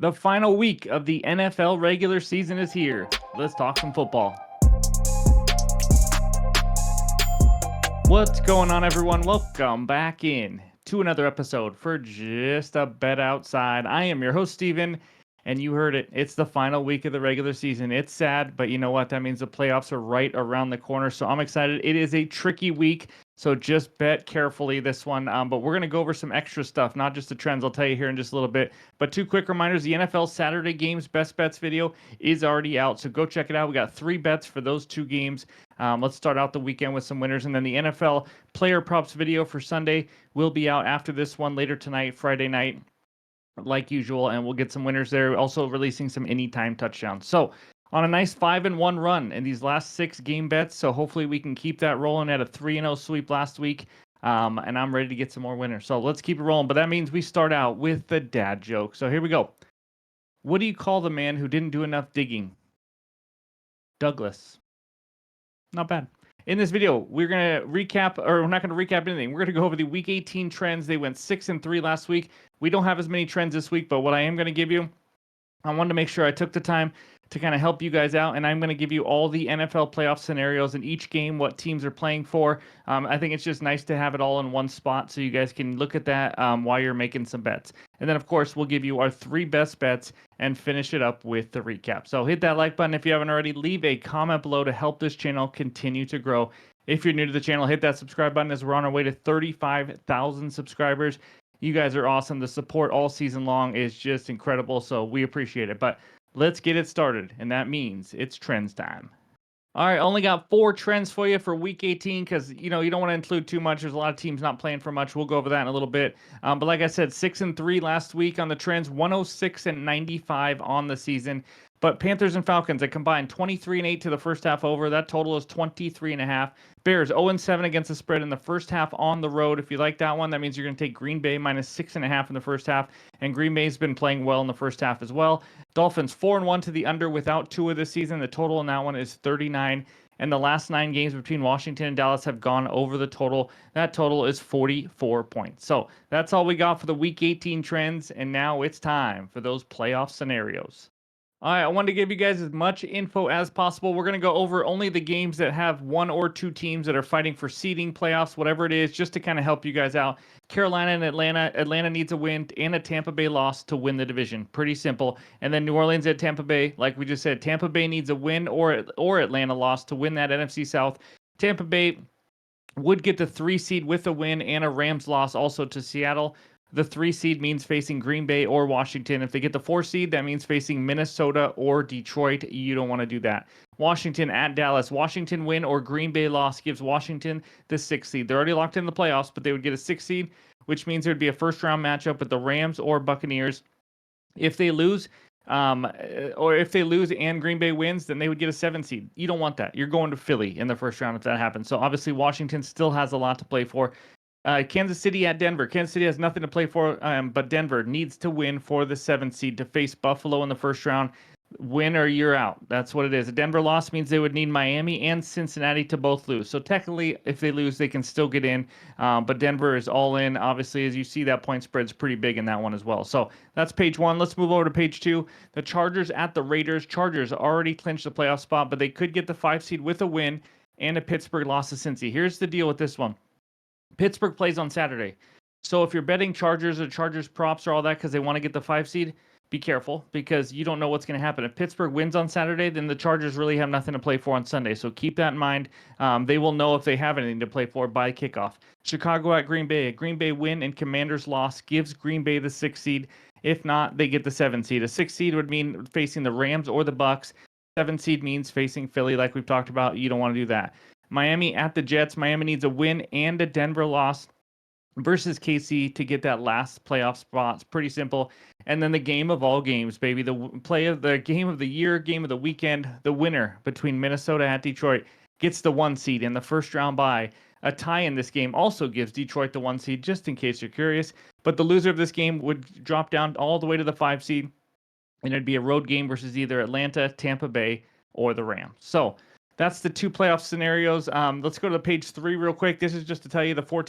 The final week of the NFL regular season is here. Let's talk some football. What's going on, everyone? Welcome back in to another episode for Just a Bet Outside. I am your host, Steven, and you heard it. It's the final week of the regular season. It's sad, but you know what? That means the playoffs are right around the corner, so I'm excited. It is a tricky week, so just bet carefully this one. But we're going to go over some extra stuff, not just the trends. I'll tell you here in just a little bit. But two quick reminders. The NFL Saturday Games Best Bets video is already out, so go check it out. We got 3 bets for those 2 games. Let's start out the weekend with some winners, and then the NFL player props video for Sunday will be out after this one later tonight, Friday night, like usual, and we'll get some winners there. Also releasing some anytime touchdowns. So on a nice 5-1 run in these last 6 game bets, so hopefully we can keep that rolling at a 3-0 sweep last week. And I'm ready to get some more winners. So let's keep it rolling. But that means we start out with the dad joke. So here we go. What do you call the man who didn't do enough digging? Douglas. Not bad. In this video, we're going to recap, or we're not going to recap anything. We're going to go over the Week 18 trends. They went 6-3 last week. We don't have as many trends this week, but what I am going to give you, I wanted to make sure I took the time to kind of help you guys out, and I'm going to give you all the NFL playoff scenarios in each game, what teams are playing for. I think it's just nice to have it all in one spot so you guys can look at that while you're making some bets. And then, of course, we'll give you our 3 best bets and finish it up with the recap. So hit that like button if you haven't already. Leave a comment below to help this channel continue to grow. If you're new to the channel, hit that subscribe button as we're on our way to 35,000 subscribers. You guys are awesome. The support all season long is just incredible, so we appreciate it. But let's get it started, and that means it's trends time. All right, only got 4 trends for you for Week 18 because, you don't want to include too much. There's a lot of teams not playing for much. We'll go over that in a little bit. But like I said, 6-3 last week on the trends, 106-95 on the season. But Panthers and Falcons, a combined 23-8 to the first half over. That total is 23.5. Bears 0-7 against the spread in the first half on the road. If you like that one, that means you're going to take Green Bay minus 6.5 in the first half. And Green Bay's been playing well in the first half as well. Dolphins 4-1 to the under without Tua this season. The total in that one is 39. And the last 9 games between Washington and Dallas have gone over the total. That total is 44 points. So that's all we got for the Week 18 trends. And now it's time for those playoff scenarios. All right, I wanted to give you guys as much info as possible. We're going to go over only the games that have 1 or 2 teams that are fighting for seeding, playoffs, whatever it is, just to kind of help you guys out. Carolina and Atlanta. Atlanta needs a win and a Tampa Bay loss to win the division. Pretty simple. And then New Orleans at Tampa Bay. Like we just said, Tampa Bay needs a win or Atlanta loss to win that NFC South. Tampa Bay would get the 3 seed with a win and a Rams loss also to Seattle. The 3 seed means facing Green Bay or Washington. If they get the 4 seed, that means facing Minnesota or Detroit. You don't want to do that. Washington at Dallas. Washington win or Green Bay loss gives Washington the 6 seed. They're already locked in the playoffs, but they would get a 6 seed, which means there'd be a first-round matchup with the Rams or Buccaneers. If they lose, or if they lose and Green Bay wins, then they would get a 7 seed. You don't want that. You're going to Philly in the first round if that happens. So obviously Washington still has a lot to play for. Kansas City at Denver. Kansas City has nothing to play for, but Denver needs to win for the 7th seed to face Buffalo in the first round. Win or you're out. That's what it is. A Denver loss means they would need Miami and Cincinnati to both lose. So technically, if they lose, they can still get in. But Denver is all in. Obviously, as you see, that point spread's pretty big in that one as well. So that's page 1. Let's move over to page 2. The Chargers at the Raiders. Chargers already clinched the playoff spot, but they could get the 5 seed with a win and a Pittsburgh loss to Cincy. Here's the deal with this one. Pittsburgh plays on Saturday. So if you're betting Chargers or Chargers props or all that because they want to get the 5 seed, be careful because you don't know what's going to happen. If Pittsburgh wins on Saturday, then the Chargers really have nothing to play for on Sunday. So keep that in mind. They will know if they have anything to play for by kickoff. Chicago at Green Bay. A Green Bay win and Commanders loss gives Green Bay the 6 seed. If not, they get the 7 seed. A 6 seed would mean facing the Rams or the Bucks. 7 seed means facing Philly like we've talked about. You don't want to do that. Miami at the Jets. Miami needs a win and a Denver loss versus KC to get that last playoff spot. It's pretty simple. And then the game of all games, baby. The game of the year, game of the weekend. The winner between Minnesota at Detroit gets the 1 seed in the first round bye. A tie in this game also gives Detroit the 1 seed, just in case you're curious. But the loser of this game would drop down all the way to the 5 seed. And it'd be a road game versus either Atlanta, Tampa Bay, or the Rams. So that's the 2 playoff scenarios. Let's go to page 3 real quick. This is just to tell you the 4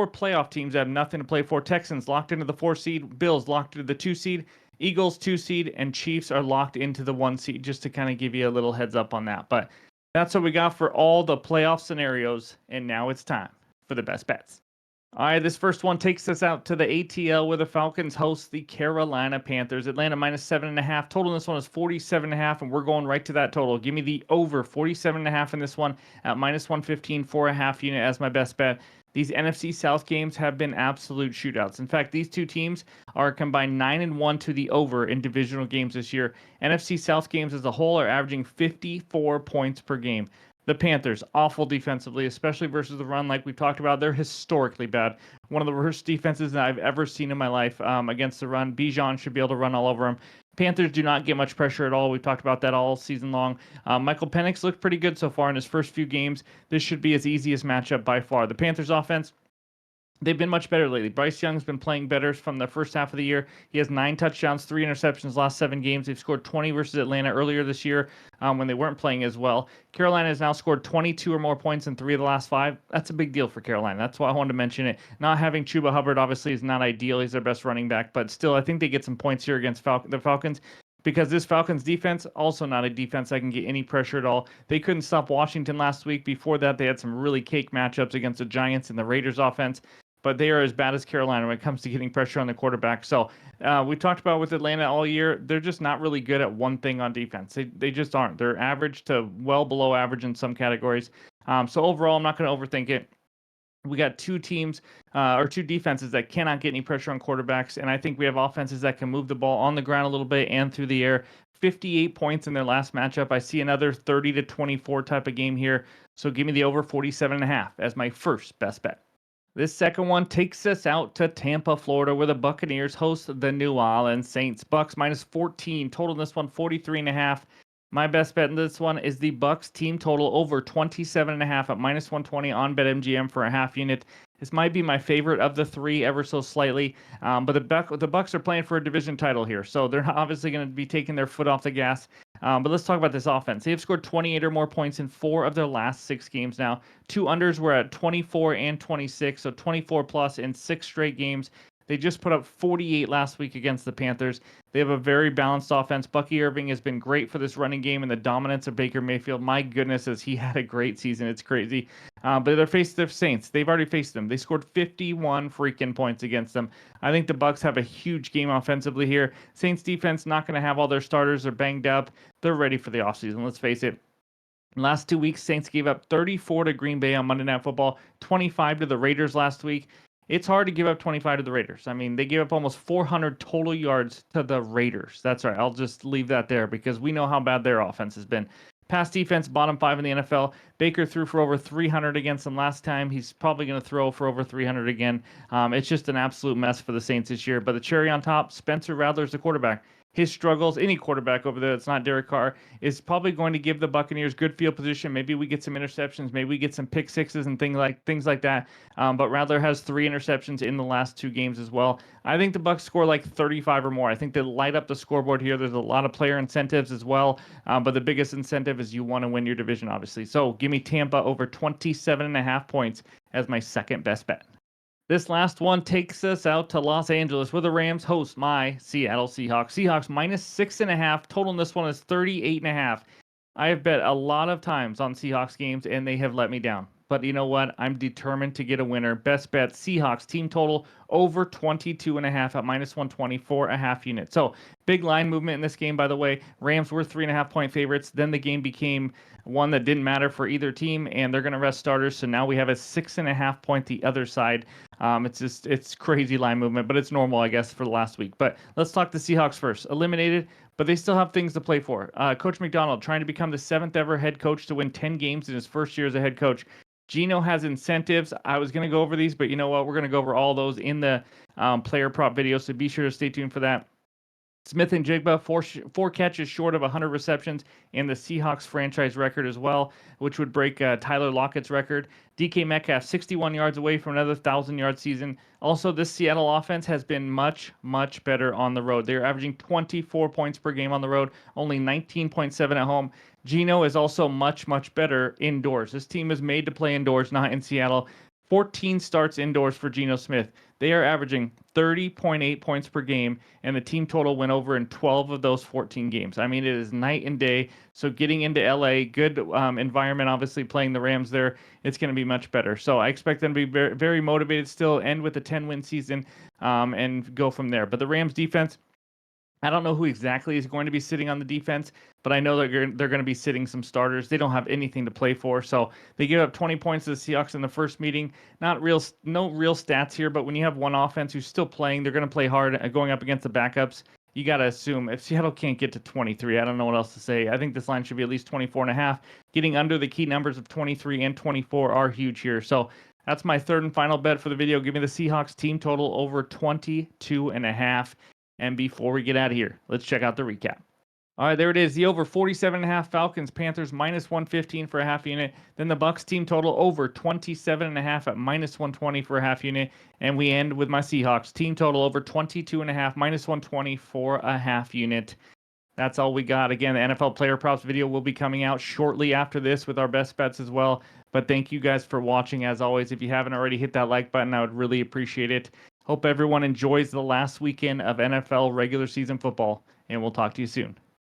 playoff teams that have nothing to play for. Texans locked into the 4 seed. Bills locked into the 2 seed. Eagles 2 seed and Chiefs are locked into the 1 seed, just to kind of give you a little heads up on that. But that's what we got for all the playoff scenarios, and now it's time for the best bets. All right, this first one takes us out to the ATL where the Falcons host the Carolina Panthers. Atlanta -7.5. Total in this one is 47.5, and we're going right to that total. Give me the over 47.5 in this one at -115 for a half unit as my best bet. These NFC South games have been absolute shootouts. In fact, these two teams are combined 9-1 to the over in divisional games this year. NFC South games as a whole are averaging 54 points per game. The Panthers, awful defensively, especially versus the run, like we've talked about. They're historically bad. One of the worst defenses that I've ever seen in my life against the run. Bijan should be able to run all over them. Panthers do not get much pressure at all. We've talked about that all season long. Michael Penix looked pretty good so far in his first few games. This should be his easiest matchup by far. The Panthers offense, they've been much better lately. Bryce Young's been playing better from the first half of the year. He has 9 touchdowns, 3 interceptions last 7 games. They've scored 20 versus Atlanta earlier this year when they weren't playing as well. Carolina has now scored 22 or more points in 3 of the last 5. That's a big deal for Carolina. That's why I wanted to mention it. Not having Chuba Hubbard obviously is not ideal. He's their best running back, but still, I think they get some points here against the Falcons. Because this Falcons defense, also not a defense that can get any pressure at all. They couldn't stop Washington last week. Before that, they had some really cake matchups against the Giants and the Raiders offense. But they are as bad as Carolina when it comes to getting pressure on the quarterback. So we talked about with Atlanta all year, they're just not really good at one thing on defense. They just aren't. They're average to well below average in some categories. So overall, I'm not going to overthink it. We got two teams or two defenses that cannot get any pressure on quarterbacks. And I think we have offenses that can move the ball on the ground a little bit and through the air. 58 points in their last matchup. I see another 30-24 type of game here. So give me the over 47.5 as my first best bet. This second one takes us out to Tampa, Florida, where the Buccaneers host the New Orleans Saints. Bucks -14. Total in this one, 43.5. My best bet in this one is the Bucks team total over 27.5 at -120 on BetMGM for a half unit. This might be my favorite of the 3 ever so slightly, but the Bucks are playing for a division title here, so they're obviously going to be taking their foot off the gas. But let's talk about this offense. They have scored 28 or more points in 4 of their last 6 games now. 2 unders were at 24 and 26, so 24 plus in 6 straight games. They just put up 48 last week against the Panthers. They have a very balanced offense. Bucky Irving has been great for this running game and the dominance of Baker Mayfield. My goodness, has he had a great season. It's crazy. But they're faced the Saints. They've already faced them. They scored 51 freaking points against them. I think the Bucks have a huge game offensively here. Saints defense not going to have all their starters. They're banged up. They're ready for the offseason. Let's face it. Last 2 weeks, Saints gave up 34 to Green Bay on Monday Night Football, 25 to the Raiders last week. It's hard to give up 25 to the Raiders. I mean, they gave up almost 400 total yards to the Raiders. That's right. I'll just leave that there because we know how bad their offense has been. Pass defense, bottom 5 in the NFL. Baker threw for over 300 against them last time. He's probably going to throw for over 300 again. It's just an absolute mess for the Saints this year. But the cherry on top, Spencer Rattler's the quarterback. His struggles, any quarterback over there that's not Derek Carr, is probably going to give the Buccaneers good field position. Maybe we get some interceptions. Maybe we get some pick sixes and things like that. But Rattler has 3 interceptions in the last 2 games as well. I think the Bucs score like 35 or more. I think they light up the scoreboard here. There's a lot of player incentives as well. But the biggest incentive is you want to win your division, obviously. So give me Tampa over 27.5 points as my second best bet. This last one takes us out to Los Angeles, where the Rams host my Seattle Seahawks. Seahawks -6.5. Total in this one is 38.5. I have bet a lot of times on Seahawks games, and they have let me down. But you know what? I'm determined to get a winner. Best bet, Seahawks team total over 22.5 at -120 for a half unit. So big line movement in this game, by the way. Rams were 3.5-point favorites. Then the game became one that didn't matter for either team, and they're going to rest starters. So now we have a 6.5 point the other side. It's crazy line movement, but it's normal, I guess, for the last week. But let's talk the Seahawks first. Eliminated, but they still have things to play for. Coach McDonald trying to become the 7th ever head coach to win 10 games in his first year as a head coach. Gino has incentives. I was going to go over these, but you know what? We're going to go over all those in the player prop video, so be sure to stay tuned for that. Smith and Jigba, 4 catches short of 100 receptions in the Seahawks franchise record as well, which would break Tyler Lockett's record. DK Metcalf, 61 yards away from another 1,000-yard season. Also, this Seattle offense has been much, much better on the road. They're averaging 24 points per game on the road, only 19.7 at home. Gino is also much, much better indoors. This team is made to play indoors, not in Seattle. 14 starts indoors for Geno Smith. They are averaging 30.8 points per game, and the team total went over in 12 of those 14 games. I mean, it is night and day. So getting into LA, good environment, obviously playing the Rams there, it's going to be much better. So I expect them to be very, very motivated still, end with a 10-win season, and go from there. But the Rams defense, I don't know who exactly is going to be sitting on the defense, but I know they're going to be sitting some starters. They don't have anything to play for, so they give up 20 points to the Seahawks in the first meeting. No real stats here, but when you have one offense who's still playing, they're going to play hard going up against the backups. You got to assume if Seattle can't get to 23, I don't know what else to say. I think this line should be at least 24 and a half. Getting under the key numbers of 23 and 24 are huge here. So that's my third and final bet for the video. Give me the Seahawks team total over 22 and a half. And before we get out of here, let's check out the recap. All right, there it is. The over 47.5 Falcons, Panthers minus 115 for a half unit. Then the Bucks team total over 27.5 at minus 120 for a half unit. And we end with my Seahawks team total over 22.5 minus 120 for a half unit. That's all we got. Again, the NFL player props video will be coming out shortly after this with our best bets as well. But thank you guys for watching. As always, if you haven't already, hit that like button. I would really appreciate it. Hope everyone enjoys the last weekend of NFL regular season football, and we'll talk to you soon.